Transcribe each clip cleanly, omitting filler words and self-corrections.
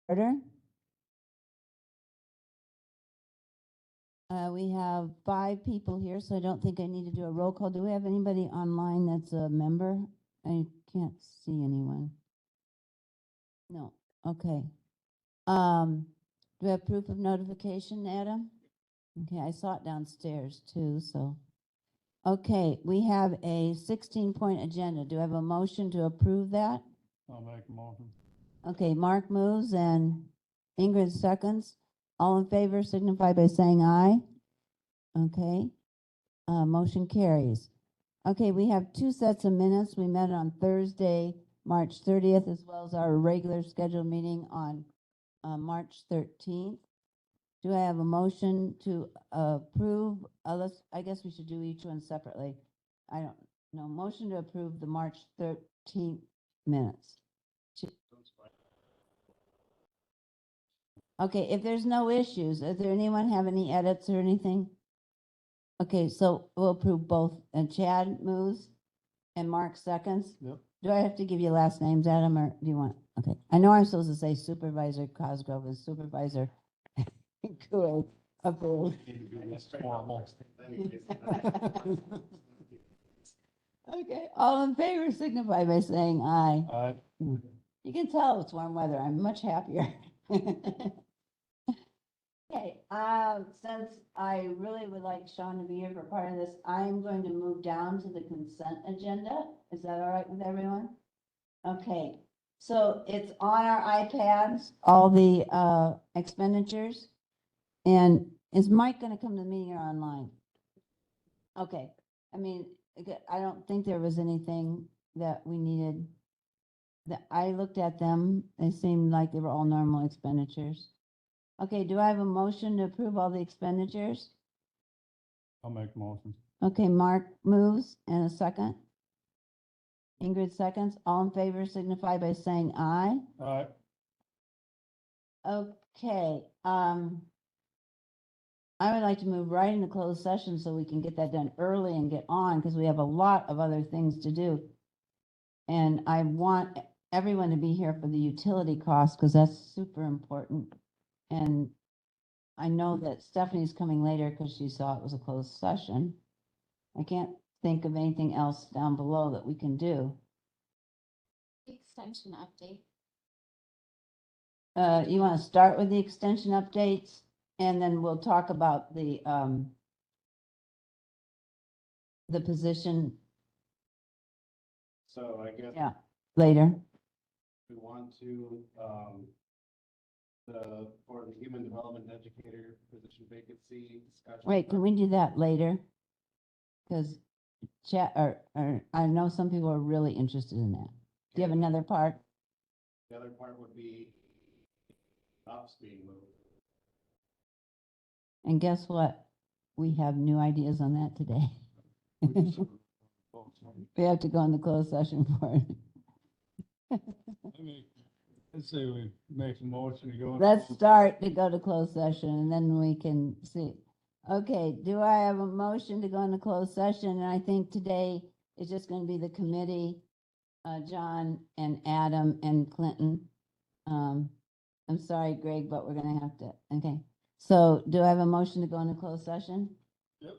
Order. We have 5 people here, so I don't think I need to do a roll call. Do we have anybody online that's a member? I can't see anyone. No, okay. Do we have proof of notification, Adam? Okay, I saw it downstairs too, so. Okay, we have a 16-point agenda. Do I have a motion to approve that? I'll make a motion. Okay, Mark moves and Ingrid seconds. All in favor signify by saying aye. Okay, motion carries. Okay, we have 2 sets of minutes. We met on Thursday, March 30th, as well as our regular scheduled meeting on March 13th. Do I have a motion to approve? I guess we should do each one separately. I don't know. Motion to approve the March 13th minutes. Okay, if there's no issues, does there anyone have any edits or anything? Okay, so we'll approve both. And Chad moves and Mark seconds. Yep. Do I have to give you last names, Adam, or do you want? Okay, I know I'm supposed to say Supervisor Cosgrove and Supervisor Cooley approved. Okay, all in favor signify by saying aye. Aye. You can tell it's warm weather. I'm much happier. Okay, since I really would like Sean to be here for part of this, I'm going to move down to the consent agenda. Is that all right with everyone? Okay, so it's on our iPads, all the expenditures. And is Mike going to come to the meeting or online? Okay, I mean, I don't think there was anything that we needed. That I looked at them, they seemed like they were all normal expenditures. Okay, do I have a motion to approve all the expenditures? I'll make a motion. Okay, Mark moves and a second. Ingrid seconds. All in favor signify by saying aye. Aye. Okay, I would like to move right into closed session so we can get that done early and get on because we have a lot of other things to do. And I want everyone to be here for the utility costs because that's super important. And I know that Stephanie's coming later because she saw it was a closed session. I can't think of anything else down below that we can do. Extension update. You want to start with the extension updates and then we'll talk about the position, So I guess yeah, later. we want to, for the human development educator position vacancy discussion. Wait, can we do that later? Because chat, or I know some people are really interested in that. Do you have another part? The other part would be ops being moved. And guess what? We have new ideas on that today. We have to go in the closed session for it. Let's say we make a motion to go. Let's start to go to closed session and then we can see. Okay, do I have a motion to go into closed session? And I think today is just going to be the committee, John and Adam and Clinton. I'm sorry, Greg, but we're going to have to, okay. So do I have a motion to go into closed session? Yep.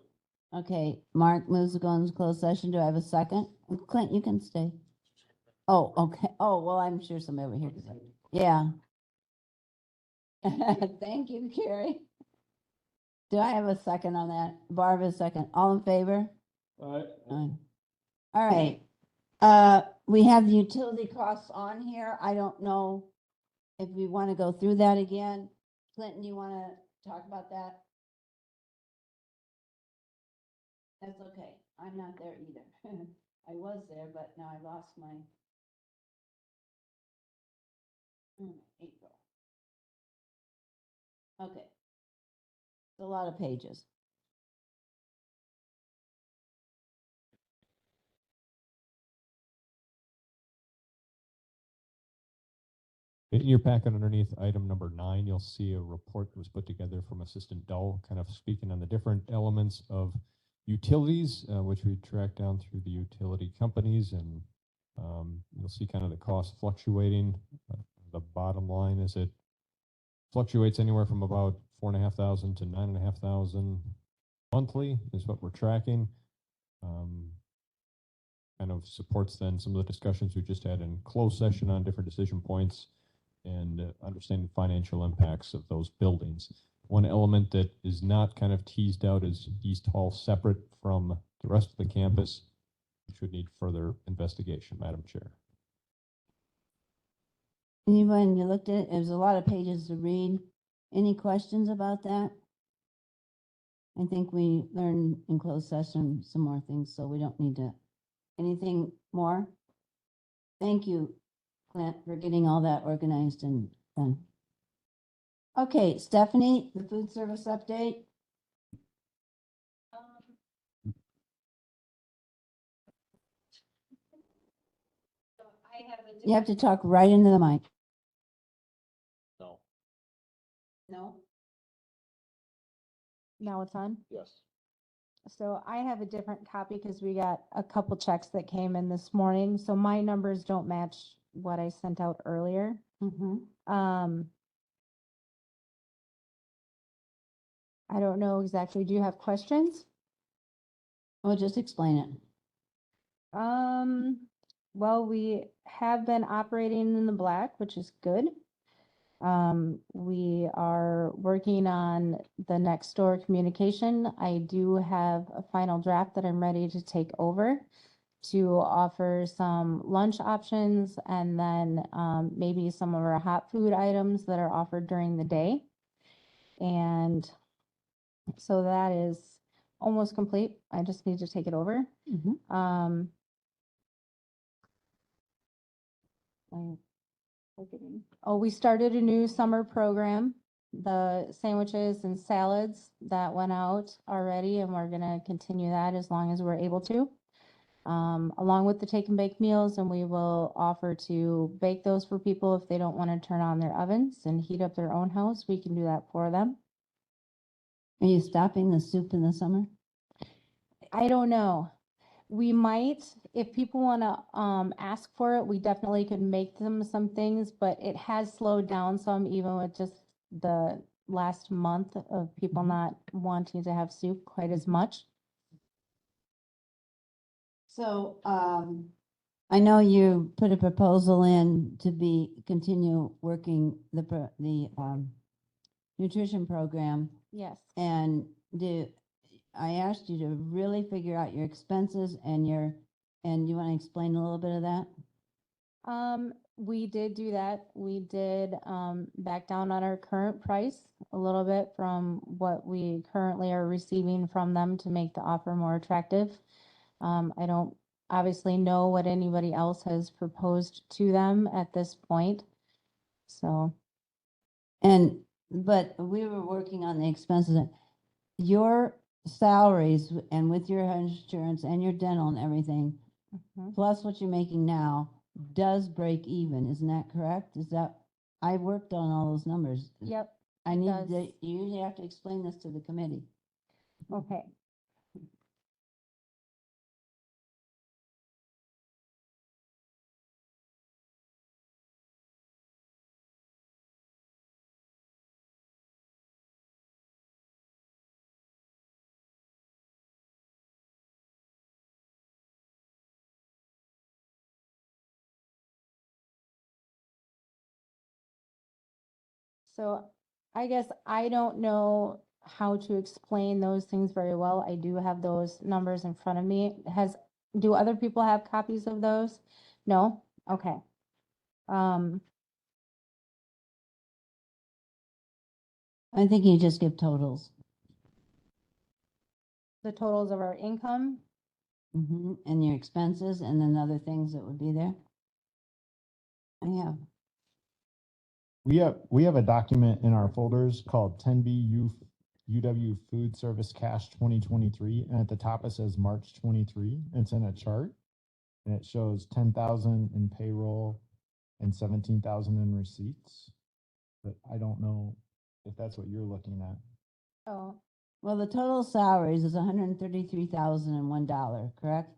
Okay, Mark moves to go into closed session. Do I have a second? Clint, you can stay. Oh, okay. Oh, well, I'm sure somebody over here. Yeah. Thank you, Carrie. Do I have a second on that? Barb, a second. All in favor? Aye. Aye. All right. We have the utility costs on here. I don't know if we want to go through that again. Clinton, do you want to talk about that? That's okay. I'm not there either. I was there, but now I lost my April. Okay. It's a lot of pages. In your packet underneath item number 9, you'll see a report that was put together from Assistant Dull, kind of speaking on the different elements of utilities, which we track down through the utility companies, and you'll see kind of the cost fluctuating. The bottom line is that fluctuates anywhere from about 4,500 to 9,500 monthly is what we're tracking. Kind of supports then some of the discussions we just had in closed session on different decision points and understanding financial impacts of those buildings. One element that is not kind of teased out is East Hall separate from the rest of the campus. It should need further investigation, Madam Chair. Anyone, you looked at it, it was a lot of pages to read. Any questions about that? I think we learned in closed session some more things, so we don't need to. Anything more? Thank you, Clint, for getting all that organized and done. Okay, Stephanie, the food service update. You have to talk right into the mic. No. No? Now it's on. Yes. So I have a different copy because we got a couple checks that came in this morning. So my numbers don't match what I sent out earlier. Mm-hmm. I don't know exactly. Do you have questions? Well, just explain it. Well, we have been operating in the black, which is good. We are working on the next door communication. I do have a final draft that I'm ready to take over to offer some lunch options and then maybe some of our hot food items that are offered during the day. And so that is almost complete. I just need to take it over. Mm-hmm. Oh, we started a new summer program, the sandwiches and salads that went out already, and we're gonna continue that as long as we're able to. Along with the take and bake meals, and we will offer to bake those for people if they don't want to turn on their ovens and heat up their own house. We can do that for them. Are you stopping the soup in the summer? I don't know. We might, if people want to ask for it, we definitely could make them some things, but it has slowed down some even with just the last month of people not wanting to have soup quite as much. So, I know you put a proposal in to continue working the nutrition program, Yes. and I asked you to really figure out your expenses and you want to explain a little bit of that? We did do that. We did back down on our current price a little bit from what we currently are receiving from them to make the offer more attractive. I don't obviously know what anybody else has proposed to them at this point. So, But we were working on the expenses. Your salaries and with your insurance and your dental and everything, plus what you're making now, does break even. Isn't that correct? I worked on all those numbers. yep. You usually have to explain this to the committee. Okay. So I guess I don't know how to explain those things very well. I do have those numbers in front of me. Do other people have copies of those? No? Okay. I think you just give totals. The totals of our income. And your expenses and then other things that would be there. Yeah. We have a document in our folders called 10B UW Food Service Cash 2023, and at the top it says March 23. It's in a chart, and it shows 10,000 in payroll and 17,000 in receipts. But I don't know if that's what you're looking at. Oh, Well, the total salaries is $133,001, correct?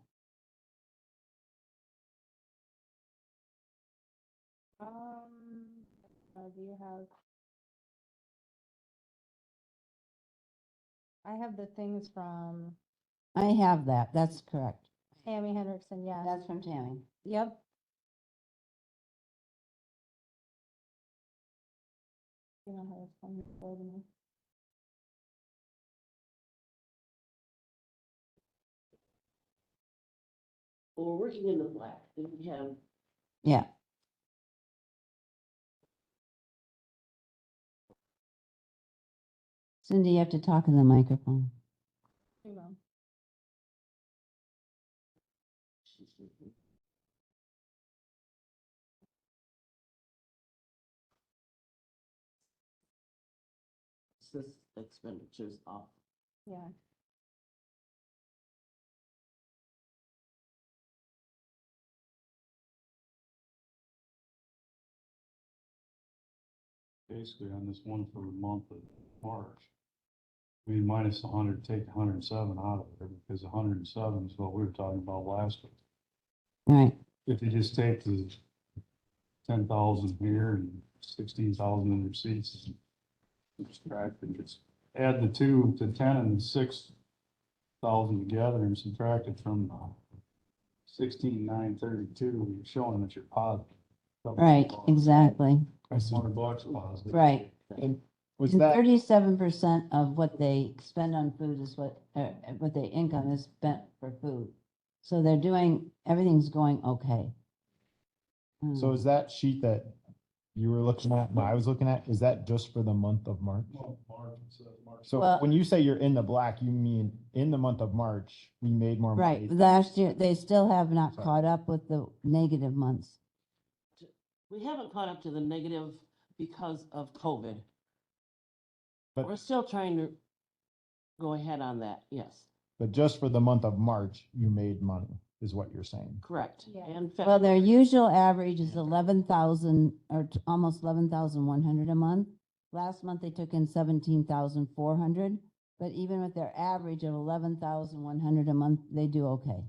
do you have? I have the things from I have that, that's correct. Tammy Hendrickson, yes. That's from Tammy. Yep. You know how it's from before to me. Well, we're working in the black, then we have, Yeah. Cindy, you have to talk in the microphone. You know. this expenditures off. Yeah. Basically on this one for the month of March. I mean, minus 100, take 107 out of there because 107 is what we were talking about last week. Right, If you just take the 10,000 here and 16,000 in receipts, and subtract and just add the 2 to 10 and 6,000 together and subtract it from 16,932, you're showing that you're positive. right, exactly, $100 positive. right. Was And that, 37% of what they spend on food is what their income is spent for food. So they're doing, everything's going okay. so is that sheet that you were looking at, and I was looking at, is that just for the month of March? So Well- when you say you're in the black, you mean in the month of March, we made more Right, money? last year, they still have not Sorry. caught up with the negative months. We haven't caught up to the negative because of COVID. But- We're still trying to go ahead on that, yes, But just for the month of March, you made money, is what you're saying. correct. Yeah. And Well, their February, usual average is 11,000 or almost 11,100 a month. Last month, they took in 17,400, but even with their average of 11,100 a month, they do okay.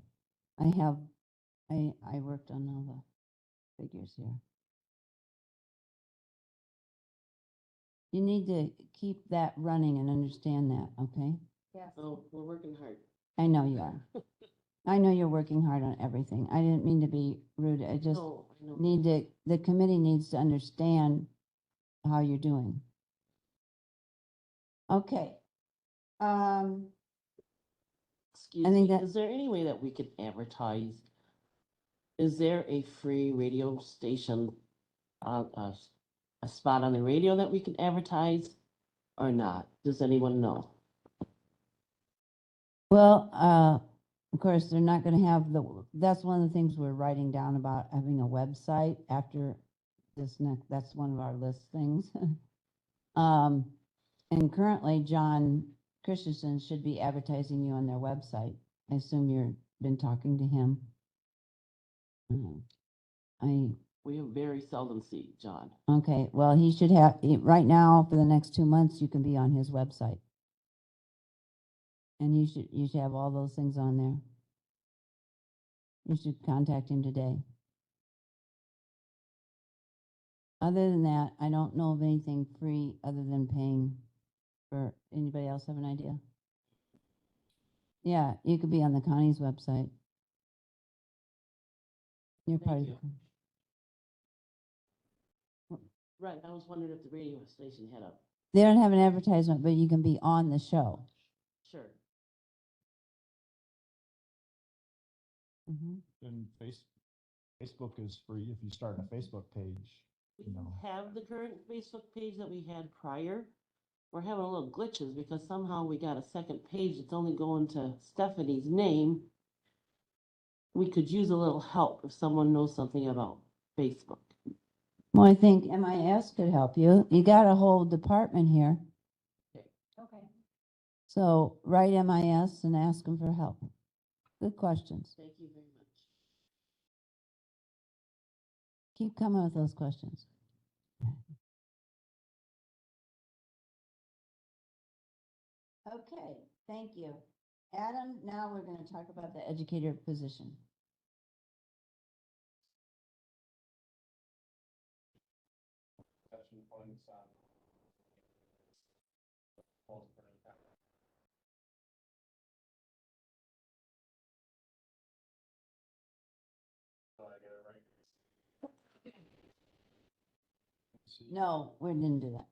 I worked on all the figures here. You need to keep that running and understand that, okay? Yes. oh, we're working hard. I know you are. I know you're working hard on everything. I didn't mean to be rude. I just No, I know. need to, the committee needs to understand how you're doing. Okay. Excuse I think me, that- is there any way that we could advertise? Is there a free radio station, a spot on the radio that we can advertise or not? Does anyone know? Well, of course, they're not gonna have that's one of the things we're writing down about having a website after this next, that's one of our list things. And currently, John Christensen should be advertising you on their website. I assume you've been talking to him. We very seldom see John. Okay, well, he should have, right now, for the next 2 months, you can be on his website. And you should have all those things on there. You should contact him today. Other than that, I don't know of anything free other than paying for, anybody else have an idea? Yeah, you could be on the county's website. You're part of Thank the. Right, I was wondering if the radio station had a, They don't have an advertisement, but you can be on the show. sure. Mhm. And Facebook is free if you start a Facebook page. We No. have the current Facebook page that we had prior. We're having a little glitches because somehow we got a second page that's only going to Stephanie's name. We could use a little help if someone knows something about Facebook. Well, I think MIS could help you. You got a whole department here. Okay. So write MIS and ask them for help. Good questions. Thank you very much. Keep coming with those questions. Okay, thank you. Adam, now we're going to talk about the educator position. vacancy. No, we didn't do that.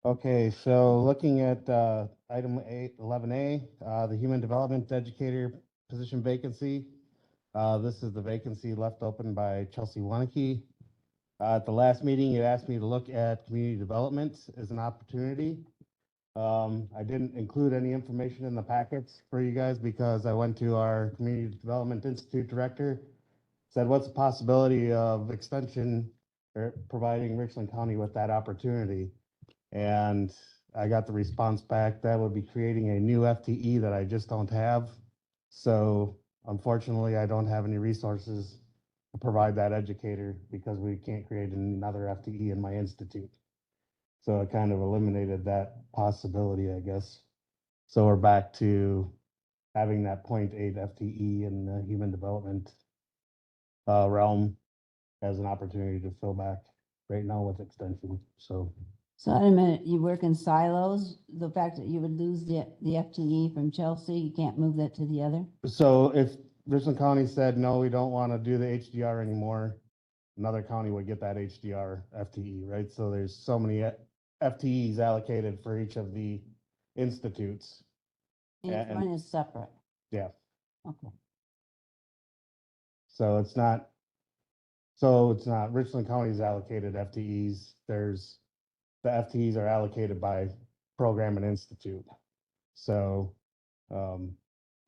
Okay, so looking at item 11A, the human development educator position vacancy. This is the vacancy left open by Chelsea Waneke. At the last meeting, you asked me to look at community development as an opportunity. I didn't include any information in the packets for you guys because I went to our Community Development Institute director, said, what's the possibility of extension or providing Richland County with that opportunity? And I got the response back that would be creating a new FTE that I just don't have. So unfortunately, I don't have any resources to provide that educator because we can't create another FTE in my institute. So it kind of eliminated that possibility, I guess. So we're back to having that 0.8 FTE in the human development realm as an opportunity to fill back right now with extension. So So wait a minute, you work in silos, the fact that you would lose the FTE from Chelsea, you can't move that to the other? So if Richland County said, no, we don't want to do the HDR anymore, another county would get that HDR FTE, right? So there's so many FTEs allocated for each of the institutes. Each And- one is separate. Yeah. Okay. So it's not Richland County's allocated FTEs. The FTEs are allocated by program and institute. So, like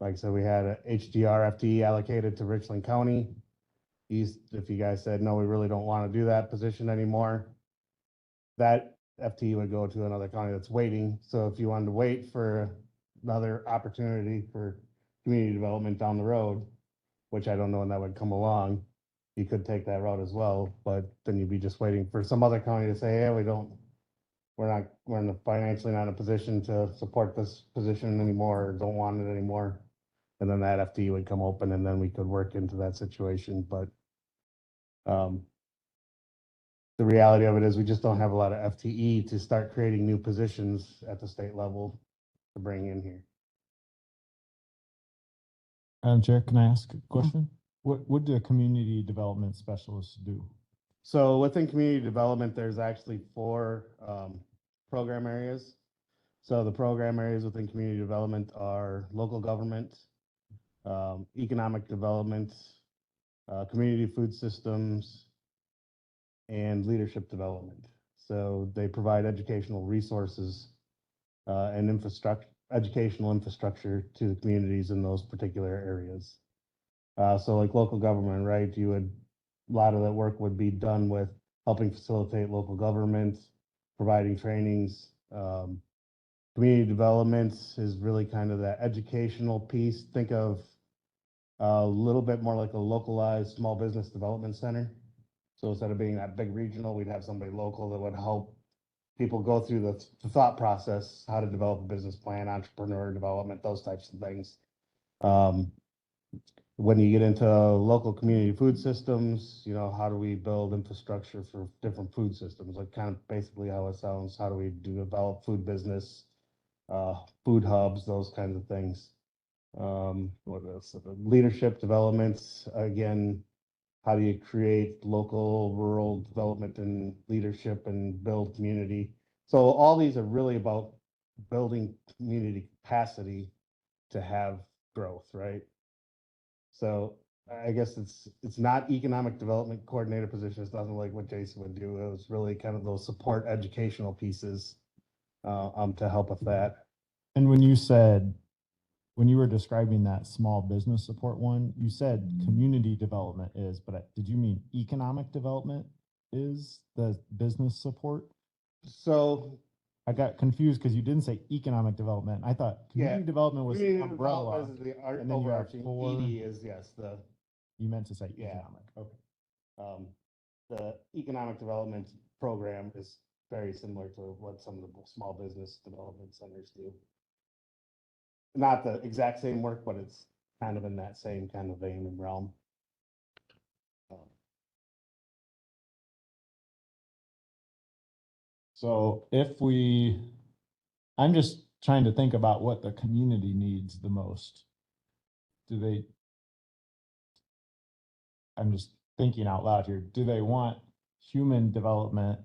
I said, we had a HDR FTE allocated to Richland County. If you guys said, no, we really don't want to do that position anymore, that FTE would go to another county that's waiting. So if you wanted to wait for another opportunity for community development down the road, which I don't know when that would come along, you could take that route as well, but then you'd be just waiting for some other county to say, yeah, we're financially not in a position to support this position anymore, or don't want it anymore. And then that FTE would come open and then we could work into that situation, but the reality of it is we just don't have a lot of FTE to start creating new positions at the state level to bring in here. Madam Chair, can I ask a question? What do community development specialists do? So within community development, there's actually 4 program areas. So the program areas within community development are local government, economic development, community food systems, and leadership development. So they provide educational resources and educational infrastructure to the communities in those particular areas. So like local government, right? A lot of that work would be done with helping facilitate local government, providing trainings. Community development is really kind of that educational piece. Think of a little bit more like a localized small business development center. So instead of being that big regional, we'd have somebody local that would help people go through the thought process, how to develop a business plan, entrepreneur development, those types of things. When you get into local community food systems, how do we build infrastructure for different food systems? Like kind of basically how it sounds. How do we develop food business, food hubs, those kinds of things. What else? Leadership developments, again, how do you create local rural development and leadership and build community? So all these are really about building community capacity to have growth, right? So I guess it's not economic development coordinator position. It's nothing like what Jason would do. It was really kind of those support educational pieces to help with that. And when you were describing that small business support one, you said community development is, but did you mean economic development is the business support? So I got confused because you didn't say economic development. I thought community development was community umbrella. development is the and then you have overarching. 4 ED is, yes, You meant to say Yeah. economic. Okay. the economic development program is very similar to what some of the small business development centers do. Not the exact same work, but it's kind of in that same kind of vein and realm. So I'm just trying to think about what the community needs the most. I'm just thinking out loud here. Do they want human development?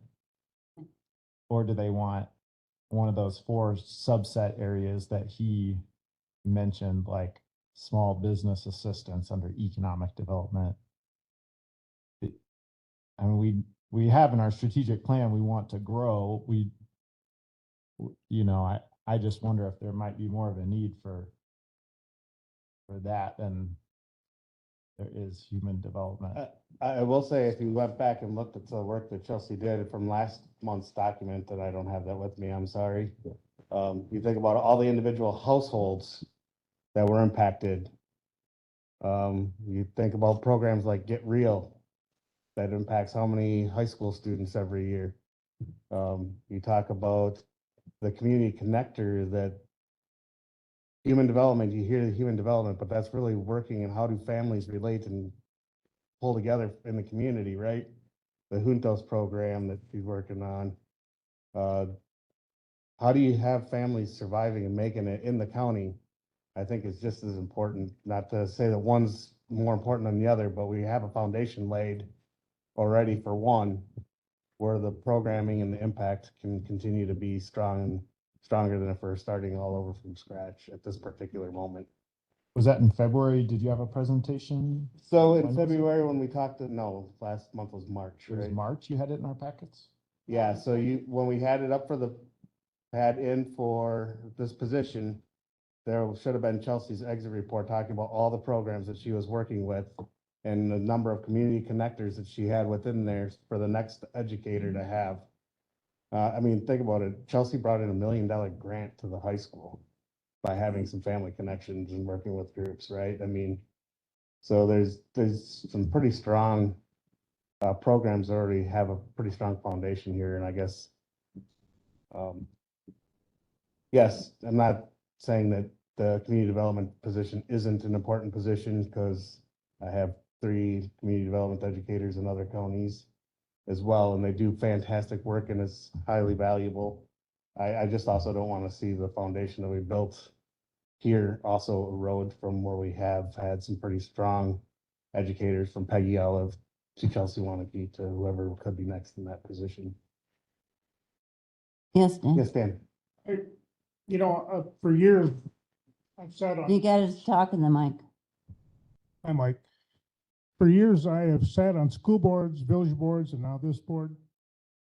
Or do they want one of those 4 subset areas that he mentioned, like small business assistance under economic development? I mean, we have in our strategic plan, we want to grow. I just wonder if there might be more of a need for that than there is human development. I will say, if you went back and looked at the work that Chelsea did from last month's document, and I don't have that with me, I'm sorry. You think about all the individual households that were impacted. You think about programs like Get Real, that impacts how many high school students every year. You talk about the community connector, that human development, you hear the human development, but that's really working and how do families relate and pull together in the community, right? The Juntos program that he's working on. How do you have families surviving and making it in the county? I think is just as important, not to say that one's more important than the other, but we have a foundation laid already for one, where the programming and the impact can continue to be strong and stronger than if we're starting all over from scratch at this particular moment. Was that in February? Did you have a presentation? So When in was it? February, when we talked last month was March, It was right? March, you had it in our packets? Yeah, so when we had it up for had in for this position, there should have been Chelsea's exit report talking about all the programs that she was working with and the number of community connectors that she had within there for the next educator to have. I mean, think about it. Chelsea brought in $1 million grant to the high school by having some family connections and working with groups, right? I mean, so there's some pretty strong programs that already have a pretty strong foundation here, and I guess, yes, I'm not saying that the community development position isn't an important position, because I have 3 community development educators in other counties as well, and they do fantastic work and it's highly valuable. I just also don't want to see the foundation that we built here also erode from where we have had some pretty strong educators, from Peggy Olive to Chelsea Wanakee to whoever could be next in that position. Yes, Dan? Yes, Dan? For years, I've sat You on, gotta talk in the mic. hi, Mike. For years, I have sat on school boards, village boards, and now this board.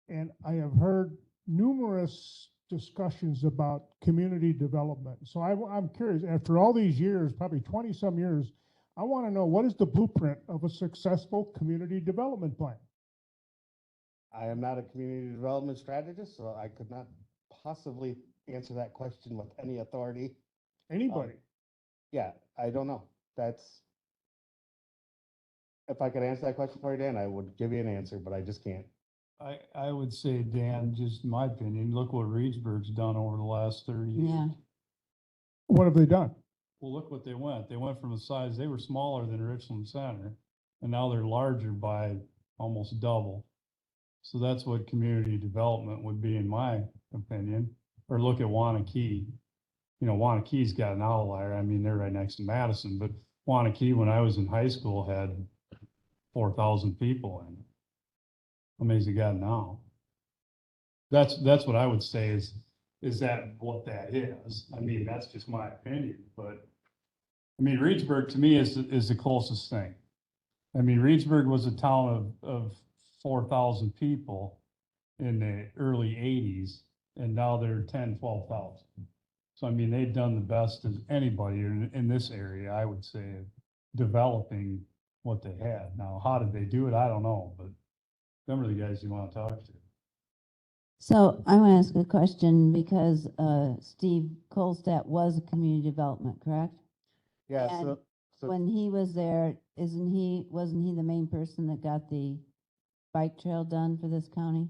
And I have heard numerous discussions about community development. So I'm curious, after all these years, probably 20-some years, I want to know, what is the blueprint of a successful community development plan? I am not a community development strategist, so I could not possibly answer that question with any authority. Anybody? Yeah, I don't know. If I could answer that question for you, Dan, I would give you an answer, but I just can't. I would say, Dan, just my opinion, look what Reedsburg's done over the last 30 years. Yeah. What have they done? Well, look what they went. They went from a size, they were smaller than Richland Center, and now they're larger by almost double. So that's what community development would be, in my opinion. Or look at Wanakee. Wanakee's got an outlier. I mean, they're right next to Madison, but Wanakee, when I was in high school, had 4,000 people in it. How many's it got now? That's what I would say is that what that is? I mean, that's just my opinion, but I mean, Reedsburg to me is the closest thing. I mean, Reedsburg was a town of 4,000 people in the early 80s, and now they're 10, 12,000. So, I mean, they've done the best as anybody in this area, I would say, developing what they had. Now, how did they do it? I don't know, but them are the guys you want to talk to. So I want to ask a question, because Steve Colstat was a community development, correct? Yeah, And so when he was there, wasn't he the main person that got the bike trail done for this county?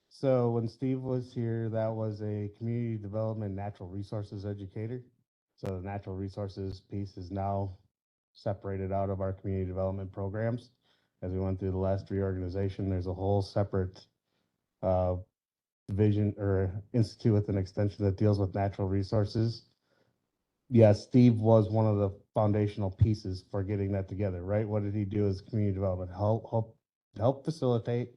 So when Steve was here, that was a community development natural resources educator. So the natural resources piece is now separated out of our community development programs. As we went through the last reorganization, there's a whole separate division or institute with an extension that deals with natural resources. Yes, Steve was one of the foundational pieces for getting that together, right? What did he do as community development? Help facilitate,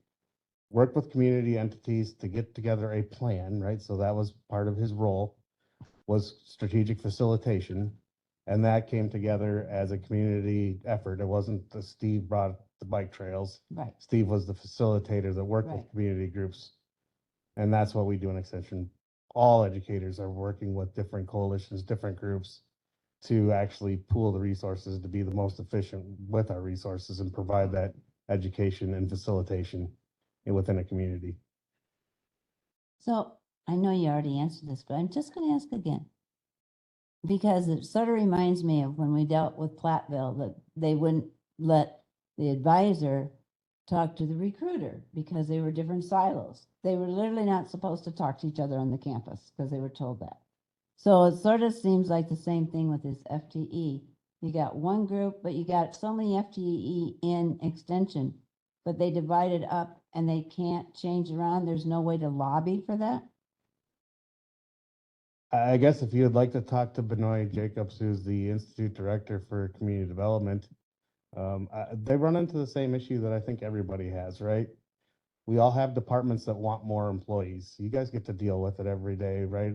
work with community entities to get together a plan, right? So that was part of his role, was strategic facilitation. And that came together as a community effort. It wasn't the Steve brought the bike trails. Right. Steve was the facilitator that worked with Right. community groups. And that's what we do in Extension. All educators are working with different coalitions, different groups to actually pool the resources to be the most efficient with our resources and provide that education and facilitation within a community. So I know you already answered this, but I'm just going to ask again. Because it sort of reminds me of when we dealt with Platteville, that they wouldn't let the advisor talk to the recruiter because they were different silos. They were literally not supposed to talk to each other on the campus because they were told that. So it sort of seems like the same thing with this FTE. You got one group, but you got so many FTE in extension, but they divide it up and they can't change around. There's no way to lobby for that. I guess if you'd like to talk to Benoit Jacobs, who's the Institute Director for Community Development, they run into the same issue that I think everybody has, right? We all have departments that want more employees. You guys get to deal with it every day, right?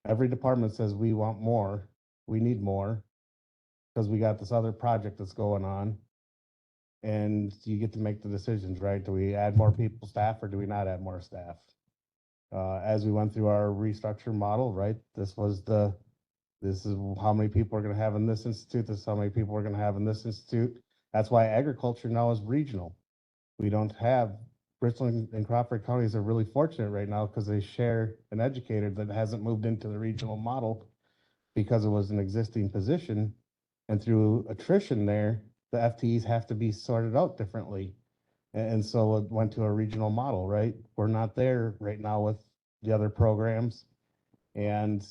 Every department says we want more, we need more, because we got this other project that's going on. And you get to make the decisions, right? Do we add more people, staff, or do we not add more staff? As we went through our restructure model, right? This is how many people we're gonna have in this institute, this is how many people we're gonna have in this institute. That's why agriculture now is regional. We don't have, Richland and Crawford counties are really fortunate right now because they share an educator that hasn't moved into the regional model because it was an existing position. And through attrition there, the FTEs have to be sorted out differently. And so it went to a regional model, right? We're not there right now with the other programs. And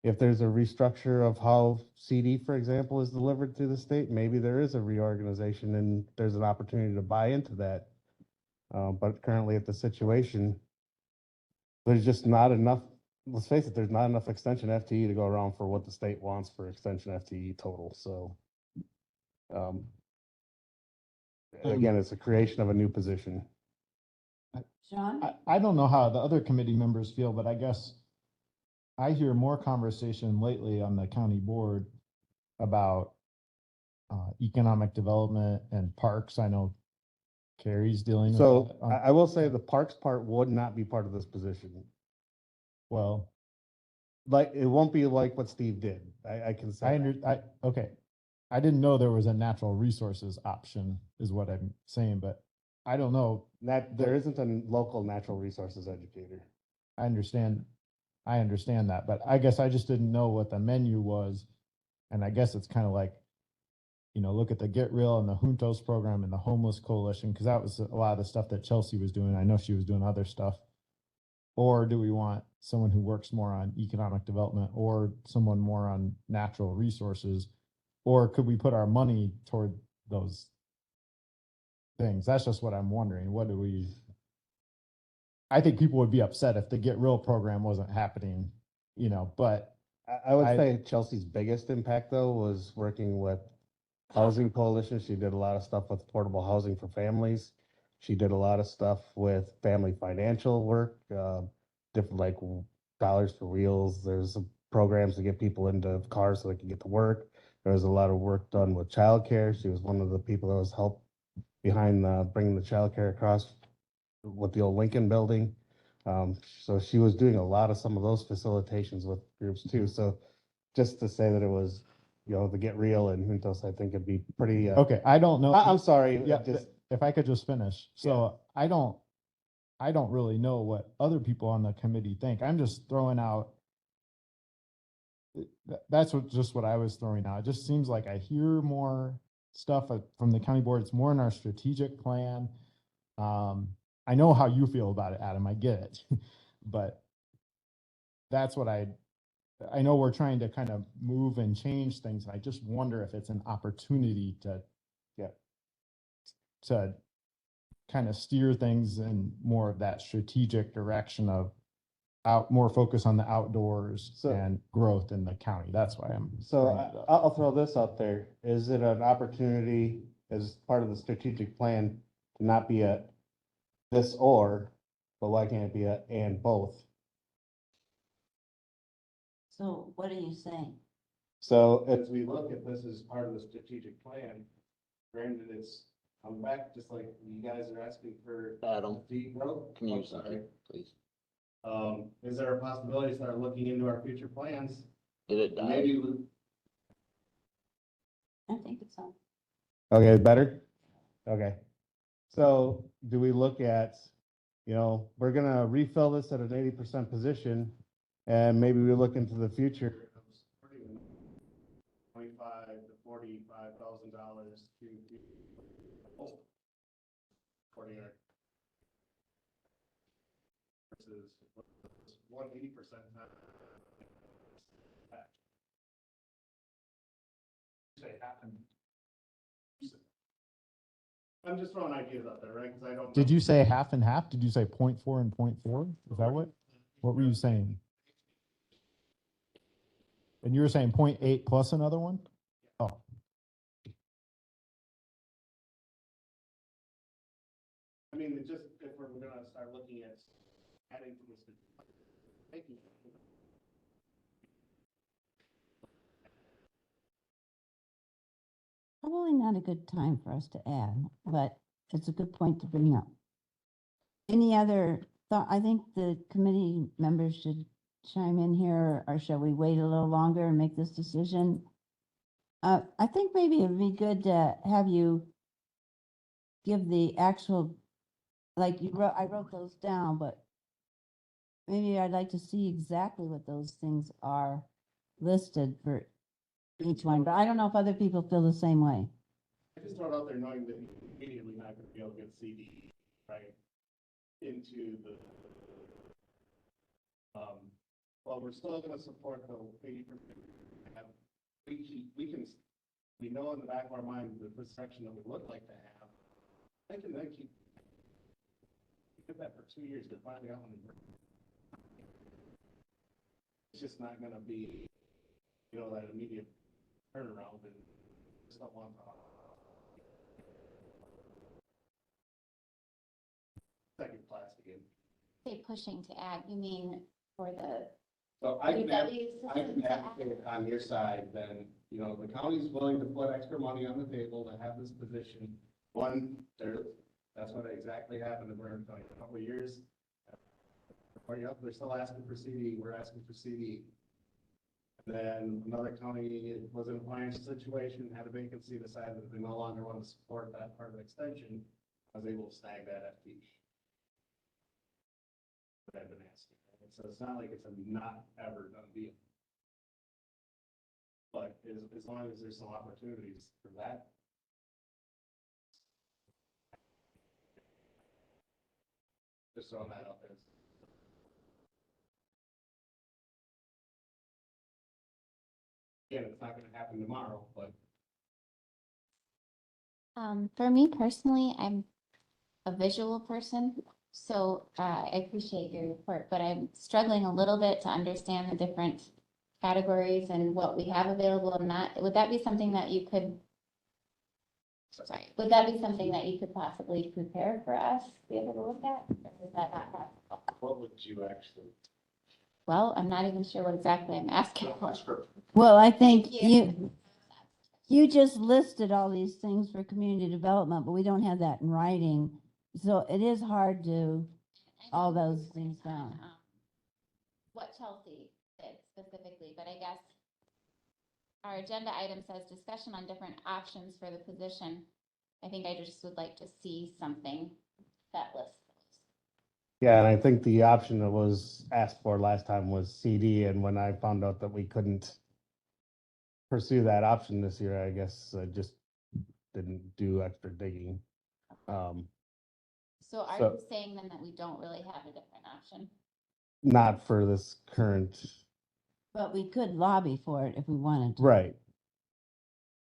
if there's a restructure of how CD, for example, is delivered through the state, maybe there is a reorganization and there's an opportunity to buy into that. But currently at the situation, there's just not enough, let's face it, there's not enough extension FTE to go around for what the state wants for extension FTE total. So again, it's a creation of a new position. Sean? I don't know how the other committee members feel, but I guess I hear more conversation lately on the county board about economic development and parks. I know Carrie's dealing with So that. I will say the parks part would not be part of this position. Well, Like, it won't be like what Steve did. I can say. okay. I didn't know there was a natural resources option is what I'm saying, but I don't know. That there isn't a local natural resources educator. I understand that, but I guess I just didn't know what the menu was. And I guess it's kind of like, look at the Get Real and the Juntos program and the Homeless Coalition, because that was a lot of the stuff that Chelsea was doing. I know she was doing other stuff. Or do we want someone who works more on economic development or someone more on natural resources? Or could we put our money toward those things? That's just what I'm wondering. I think people would be upset if the Get Real program wasn't happening, but I would say Chelsea's biggest impact though was working with Housing Coalition. She did a lot of stuff with affordable housing for families. She did a lot of stuff with family financial work, different like Dollars for Wheels. There's some programs to get people into cars so they can get to work. There was a lot of work done with childcare. She was one of the people that was helped behind bringing the childcare across with the old Lincoln building. So she was doing a lot of some of those facilitations with groups too. So just to say that it was, the Get Real and Juntos, I think it'd be pretty. okay, I don't know. I'm sorry. Yeah, if I could just finish. So I don't really know what other people on the committee think. I'm just throwing out. That's just what I was throwing out. It just seems like I hear more stuff from the county board. It's more in our strategic plan. I know how you feel about it, Adam. I get it, but that's what I know we're trying to kind of move and change things. And I just wonder if it's an opportunity to kind of steer things in more of that strategic direction of more focus on the outdoors So- and growth in the county. That's why I'm. So bringing it up. I'll throw this out there. Is it an opportunity as part of the strategic plan to not be a this or, but why can't it be a and both? So what are you saying? So as we look at this as part of the strategic plan, granted, it's, I'm back, just like you guys are asking for. Adam, Deep growth. can you Oh, use that, sorry. please? Is there a possibility to start looking into our future plans? Did it die? Maybe, I think it's on. okay, better? Okay. So do we look at, we're gonna refill this at an 80% position, and maybe we look into the future of supporting $25,000 to $45,000 to supporting our versus 180%. Say happen. I'm just throwing ideas out there, right? Because I don't. Did know. you say half and half? Did you say 0.4 and 0.4? Is that what were you saying? And you were saying 0.8 plus another one? Oh, I mean, it just, if we're gonna start looking at adding to this. Thank you. Probably not a good time for us to add, but it's a good point to bring up. Any other thought? I think the committee members should chime in here, or shall we wait a little longer and make this decision? I think maybe it'd be good to have you give the actual, like I wrote those down, but maybe I'd like to see exactly what those things are listed for each one, but I don't know if other people feel the same way. I just throw it out there knowing that you're immediately not gonna be able to get CD, right? Into the, well, we're still gonna support the 80%. We know in the back of our mind that this section that we would like to have, I can then keep that for 2 years to finally out one. It's just not gonna be, that immediate turnaround and just don't want to. Second class again. Say pushing to add, you mean for the So I can advocate on your side, then, the county's willing to put extra money on the table to have this position. One, that's what exactly happened in Warren County, a couple of years. They're still asking for CD, we're asking for CD. Then another county was in a financial situation, had a vacancy, decided that they no longer want to support that part of the extension. I was able to snag that FT. But I've been asking, so it's not like it's a not ever done deal. But as long as there's some opportunities for that. Just throwing that out there. Again, it's not gonna happen tomorrow, but For me personally, I'm a visual person, so I appreciate your report, but I'm struggling a little bit to understand the different categories and what we have available and not. Would that be something that you could? Sorry, would that be something that you could possibly prepare for us to be able to look at? Or is that not possible? what would you actually? Well, I'm not even sure what exactly I'm asking for. Well, I think Thank you just listed all these things for community development, but we don't have that in writing. So it is hard to, all those things down. What Chelsea did specifically, but I guess our agenda item says discussion on different options for the position. I think I just would like to see something that lists those. Yeah, and I think the option that was asked for last time was CD, and when I found out that we couldn't pursue that option this year, I guess I just didn't do extra digging. So are So- you saying then that we don't really have a different option? Not for this current, But we could lobby for it if we wanted to. right,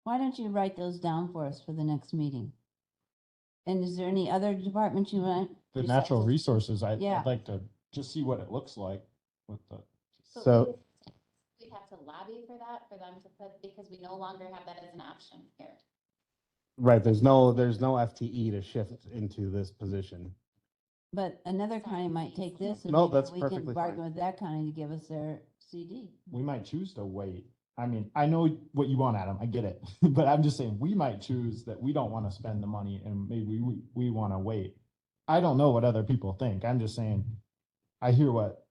Why don't you write those down for us for the next meeting? And is there any other departments you want? The besides natural this? resources, Yeah. I'd like to just see what it looks like with the, So- we'd have to lobby for that, for them to put, because we no longer have that as an option here. Right, there's no FTE to shift into this position. But another county might take this and No, maybe that's we can perfectly bargain fine. with that county to give us their CD. we might choose to wait. I mean, I know what you want, Adam, I get it, but I'm just saying, we might choose that we don't want to spend the money and maybe we want to wait. I don't know what other people think, I'm just saying, I hear what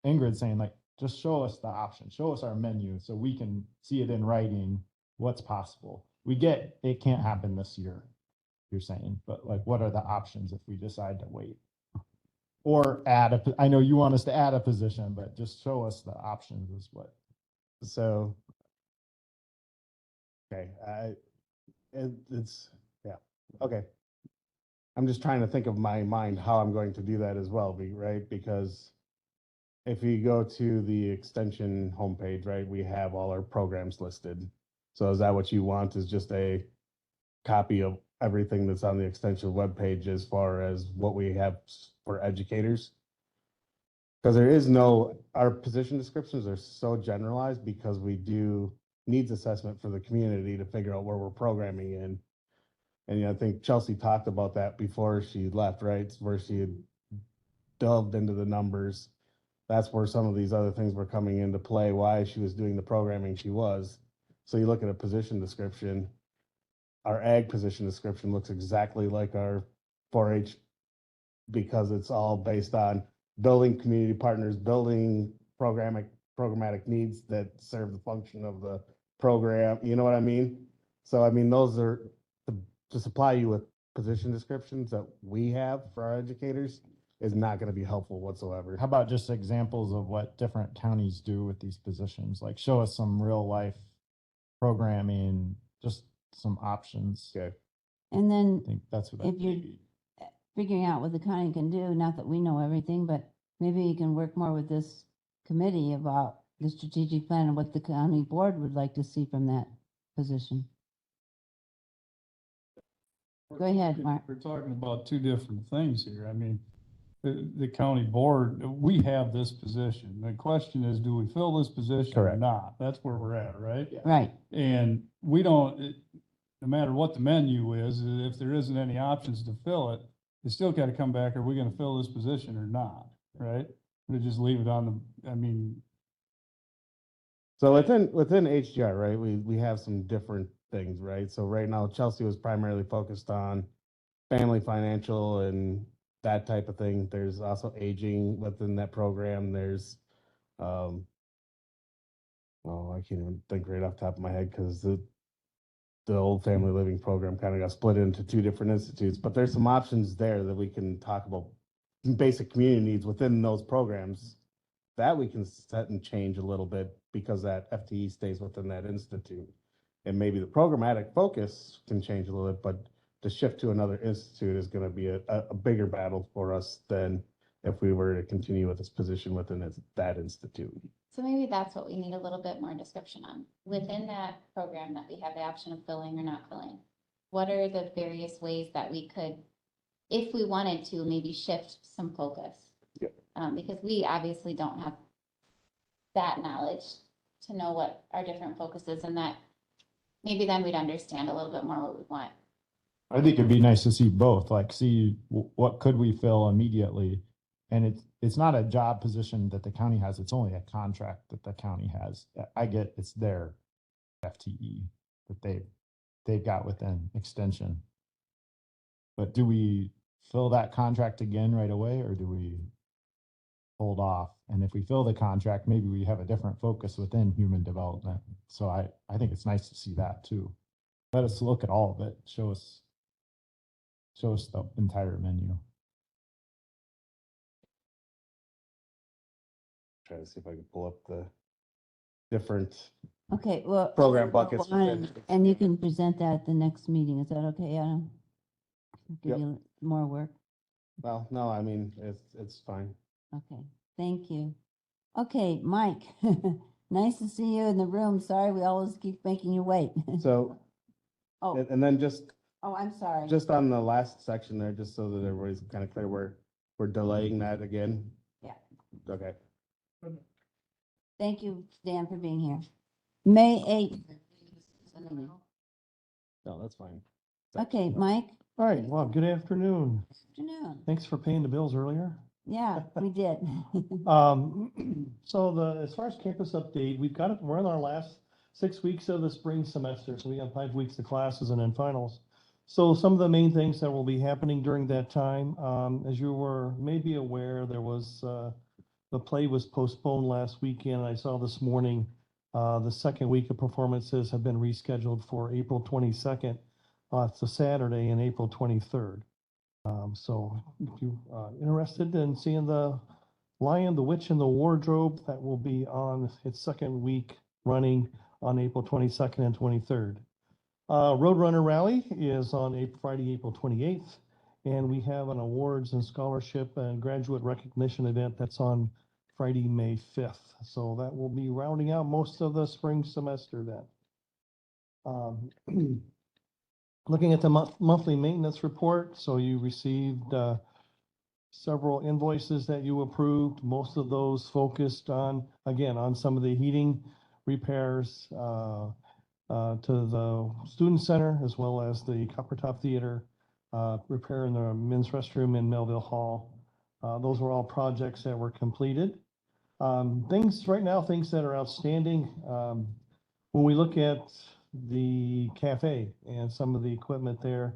Ingrid's saying, like, just show us the option, show us our menu so we can see it in writing, what's possible. We get, it can't happen this year, you're saying, but like, what are the options if we decide to wait? Or add a, I know you want us to add a position, but just show us the options is what. So. Okay, it's, yeah, okay. I'm just trying to think of my mind how I'm going to do that as well, right? Because if you go to the extension homepage, right, we have all our programs listed. So is that what you want, is just a copy of everything that's on the extension webpage as far as what we have for educators? Because there is no, our position descriptions are so generalized because we do needs assessment for the community to figure out where we're programming in. And I think Chelsea talked about that before she left, right? Where she had delved into the numbers. That's where some of these other things were coming into play, why she was doing the programming she was. So you look at a position description, our ag position description looks exactly like our 4-H because it's all based on building community partners, building programmatic needs that serve the function of the program. You know what I mean? So, I mean, those are to supply you with position descriptions that we have for our educators is not going to be helpful whatsoever. How about just examples of what different counties do with these positions? Like show us some real life programming, just some options. Okay. And then I think that's what. if you're figuring out what the county can do, not that we know everything, but maybe you can work more with this committee about the strategic plan and what the county board would like to see from that position. Go ahead, Mark. We're talking about two different things here. I mean, the county board, we have this position. The question is, do we fill this position or Correct. not? That's where we're at, right? Right. And we don't, no matter what the menu is, if there isn't any options to fill it, it's still got to come back, are we going to fill this position or not, right? We just leave it on the, I mean. So within HGR, right, we have some different things, right? So right now Chelsea was primarily focused on family financial and that type of thing. There's also aging within that program. There's, oh, I can't even think right off the top of my head because the old family living program kind of got split into two different institutes, but there's some options there that we can talk about basic community needs within those programs that we can set and change a little bit because that FTE stays within that institute. And maybe the programmatic focus can change a little bit, but to shift to another institute is going to be a bigger battle for us than if we were to continue with this position within that institute. So maybe that's what we need a little bit more description on. Within that program that we have the option of filling or not filling, what are the various ways that we could, if we wanted to, maybe shift some focus? Yep. Because we obviously don't have that knowledge to know what our different focus is, and that maybe then we'd understand a little bit more what we want. I think it'd be nice to see both, like see what could we fill immediately? And it's not a job position that the county has, it's only a contract that the county has. I get it's their FTE that they've got within extension. But do we fill that contract again right away, or do we hold off? And if we fill the contract, maybe we have a different focus within human development. So I think it's nice to see that too. Let us look at all of it, show us the entire menu. Try to see if I can pull up the different. Okay, well. Program buckets And within- and you can present that at the next meeting. Is that okay, Adam? Give Yep. you more work. Well, no, I mean, it's fine. Okay, thank you. Okay, Mike, nice to see you in the room. Sorry, we always keep making you wait. So, Oh, and then just Oh, I'm sorry. Just on the last section there, just so that everybody's kind of clear, we're delaying that again. Yeah. Okay. Thank you, Dan, for being here. May 8th. No, that's fine. Okay, Mike, All right, well, good afternoon. afternoon. Thanks for paying the bills earlier. Yeah, we did. As far as campus update, we're in our last 6 weeks of the spring semester, so we have 5 weeks of classes and then finals. So some of the main things that will be happening during that time, as you were maybe aware, there was, the play was postponed last weekend. I saw this morning, the second week of performances have been rescheduled for April 22nd. It's a Saturday and April 23rd. So if you interested in seeing the Lion, the Witch, and the Wardrobe, that will be on its second week running on April 22nd and 23rd. Roadrunner Rally is on Friday, April 28th, and we have an awards and scholarship and graduate recognition event that's on Friday, May 5th. So that will be rounding out most of the spring semester then. Looking at the monthly maintenance report, so you received several invoices that you approved. Most of those focused on, again, on some of the heating repairs to the student center, as well as the Copper Top Theater, repair in the men's restroom in Melville Hall. Those were all projects that were completed. Things that are outstanding, when we look at the cafe and some of the equipment there,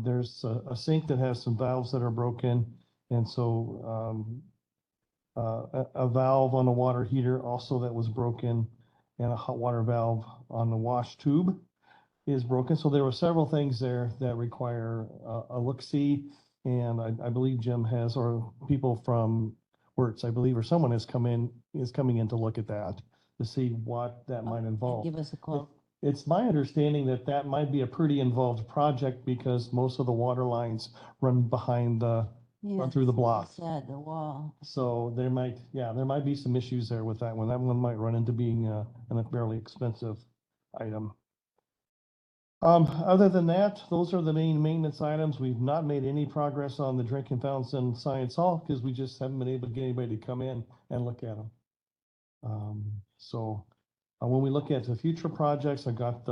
there's a sink that has some valves that are broken. And so a valve on a water heater also that was broken, and a hot water valve on the wash tube is broken. So there were several things there that require a look-see. And I believe Jim has, or people from Wertz, I believe, or someone is coming in to look at that to see what that might involve. Give us a call. It's my understanding that that might be a pretty involved project because most of the water lines run behind run through the block. Said the wall. So there might be some issues there with that one. That one might run into being a fairly expensive item. Other than that, those are the main maintenance items. We've not made any progress on the drinking fountains in Science Hall because we just haven't been able to get anybody to come in and look at them. When we look at the future projects, I got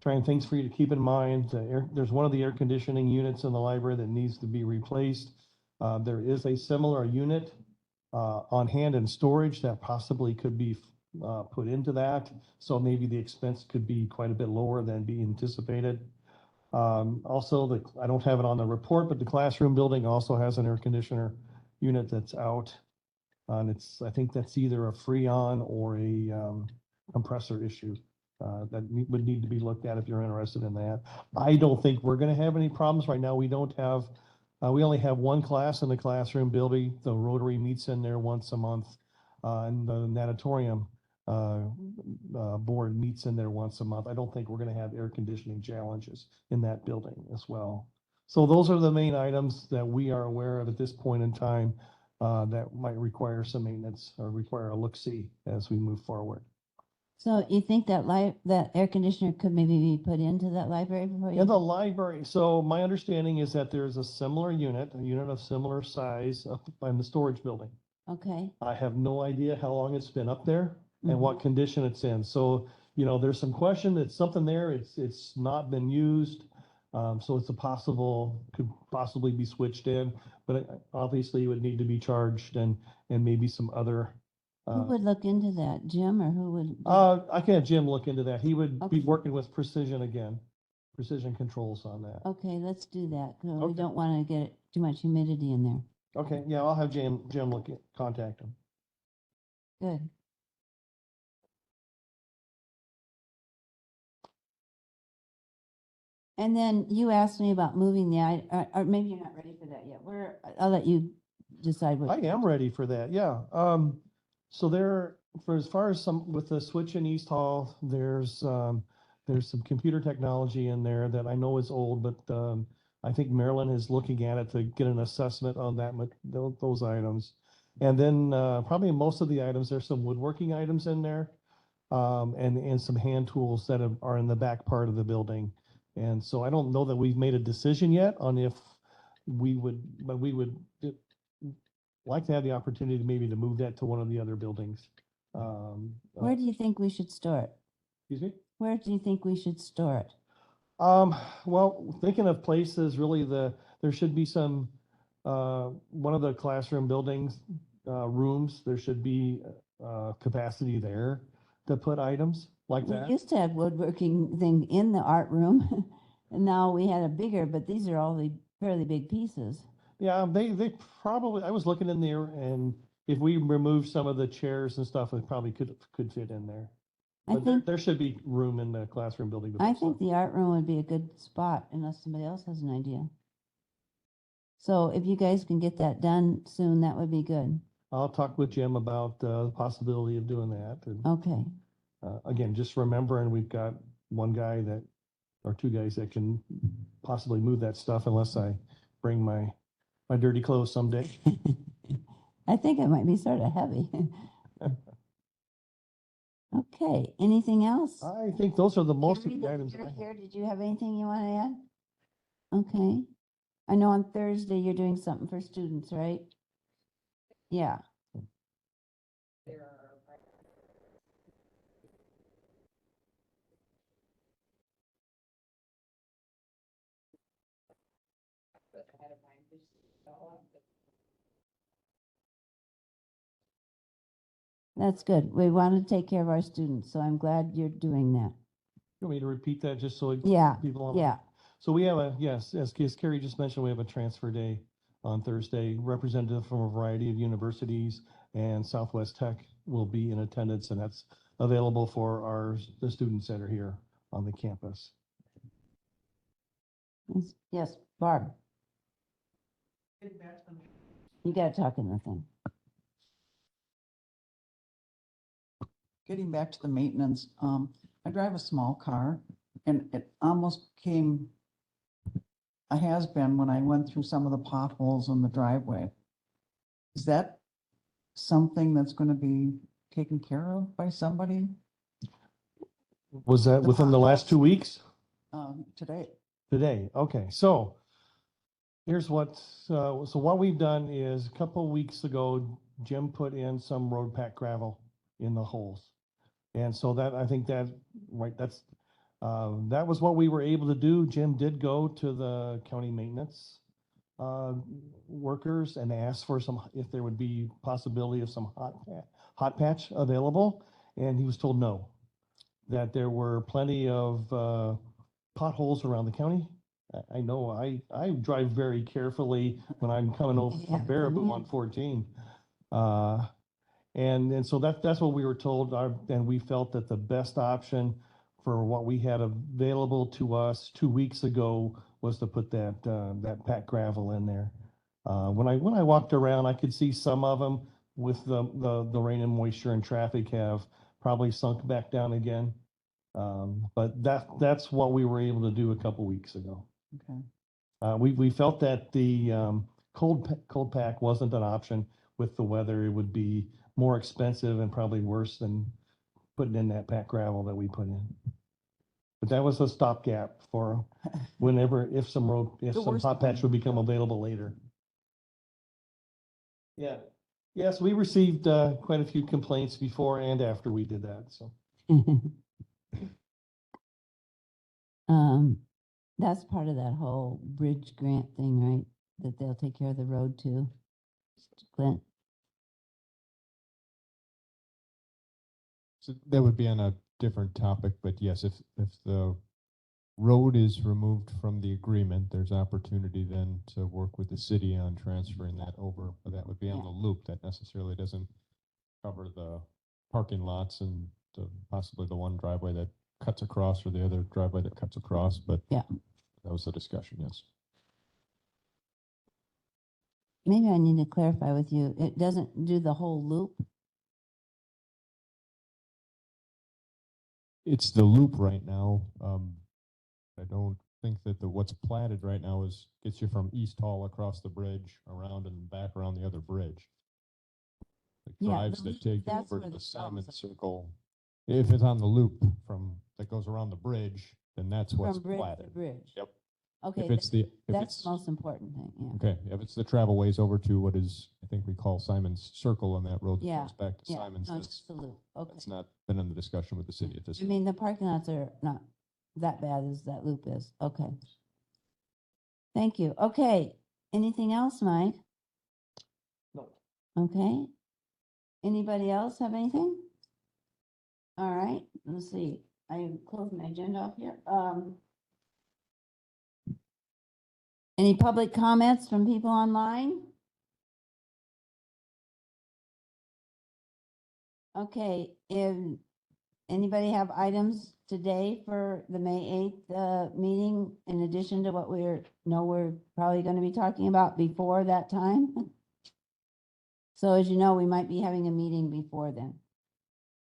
trying things for you to keep in mind. There's one of the air conditioning units in the library that needs to be replaced. There is a similar unit on hand in storage that possibly could be put into that. So maybe the expense could be quite a bit lower than being anticipated. Also, I don't have it on the report, but the classroom building also has an air conditioner unit that's out. And I think that's either a Freon or a compressor issue that would need to be looked at if you're interested in that. I don't think we're going to have any problems right now. We only have one class in the classroom building. The Rotary meets in there once a month, and the natatorium board meets in there once a month. I don't think we're going to have air conditioning challenges in that building as well. So those are the main items that we are aware of at this point in time. That might require some maintenance or require a look-see as we move forward. So you think that air conditioner could maybe be put into that library before you? In the library, so my understanding is that there's a similar unit, of similar size up in the storage building. Okay. I have no idea how long it's been up there and what condition it's in. So, there's some question, it's something there, it's not been used. So it's could possibly be switched in, but obviously it would need to be charged and maybe some other. Who would look into that, Jim, or who would? I can have Jim look into that. He would be working with Precision Controls on that. Okay, let's do that. 'Cause we Okay. don't want to get too much humidity in there. Okay, yeah, I'll have Jim contact him. Good. And then you asked me about moving or maybe you're not ready for that yet. I'll let you decide what. I am ready for that, yeah. So as far as with the switch in East Hall, there's some computer technology in there that I know is old, but I think Marilyn is looking at it to get an assessment on those items. And then probably most of the items, there's some woodworking items in there, and some hand tools that are in the back part of the building And so I don't know that we've made a decision yet on if we would, but we would like to have the opportunity maybe to move that to one of the other buildings. Where do you think we should store it? Excuse me? Where do you think we should store it? Well, thinking of places, really there should be some, one of the classroom buildings, rooms, there should be, capacity there to put items like We that. used to have woodworking thing in the art room, and now we had a bigger, but these are all the fairly big pieces. Yeah, they probably, I was looking in there, and if we remove some of the chairs and stuff, it probably could fit in there. I But think, there should be room in the classroom building. to I put think stuff. the art room would be a good spot unless somebody else has an idea. So if you guys can get that done soon, that would be good. I'll talk with Jim about the possibility of doing that. And, Okay. again, just remembering we've got one guy that, or two guys that can possibly move that stuff unless I bring my dirty clothes someday. I think it might be sort of heavy. Okay, anything else? I think those are the most of Carrie, the that items. you're I have. here, did you have anything you want to add? Okay. I know on Thursday you're doing something for students, right? Yeah. That's good. We want to take care of our students, so I'm glad you're doing that. You want me to repeat that just so Yeah, people? yeah. So we have yes, as Carrie just mentioned, we have a transfer day on Thursday. Representative from a variety of universities and Southwest Tech will be in attendance, and that's available for the students that are here on the campus. Yes, Barb. You gotta talk in the thing. Getting back to the maintenance, I drive a small car and it almost came a has-been when I went through some of the potholes in the driveway. Is that something that's gonna be taken care of by somebody, Was that within the last 2 weeks? today? Today, okay, so here's so what we've done is a couple of weeks ago, Jim put in some road pack gravel in the holes. And so that, I think that, right, that was what we were able to do. Jim did go to the county maintenance workers and ask for if there would be possibility of some hot patch available. And he was told no, that there were plenty of potholes around the county. I know I drive very carefully when I'm coming over from Baraboo on 14. And so that's what we were told, and we felt that the best option for what we had available to us 2 weeks ago was to put that packed gravel in there. When I walked around, I could see some of them with the rain and moisture and traffic have probably sunk back down again. But that's what we were able to do a couple weeks ago. Okay. We felt that the cold pack wasn't an option with the weather. It would be more expensive and probably worse than putting in that packed gravel that we put in. But that was a stopgap for if some hot patch would become available later. Yeah. Yes, we received quite a few complaints before and after we did that, so. That's part of that whole bridge grant thing, right? That they'll take care of the road too. Clint? So that would be on a different topic, but yes, if the road is removed from the agreement, there's opportunity then to work with the city on transferring that over, but that would be on the loop. That necessarily doesn't cover the parking lots and possibly the one driveway that cuts across or the other driveway that cuts across, but Yeah. that was the discussion, yes. Maybe I need to clarify with you. It doesn't do the whole loop? It's the loop right now. I don't think that what's platted right now gets you from East Hall across the bridge, around and back around the other bridge. Like Yeah, drives the that loop, take you that's over where to the the Simon bumps are. Circle. If it's on the loop that goes around the bridge, then that's what's From bridge to platted. bridge. Yep. Okay, If it's the, if that's it's, the most important thing, yeah. okay, if it's the travel ways over to what is, I think we call Simon's Circle on that road that Yeah, goes back to Yeah, Simon's, no, that's, just the loop, okay. that's not been in the discussion with the city at this. I mean, the parking lots are not that bad as that loop is, okay. Thank you, okay, anything else, Mike? No. Okay. Anybody else have anything? All right, let's see, I closed my agenda off here, any public comments from people online? Okay, if anybody have items today for the May 8th meeting in addition to what we're probably going to be talking about before that time? So as you know, we might be having a meeting before then.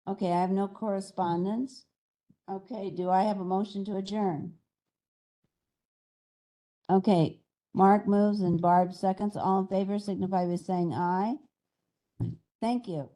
Okay, I have no correspondence. Okay, do I have a motion to adjourn? Okay, Mark moves and Barb seconds. All in favor signify by saying aye. Thank you.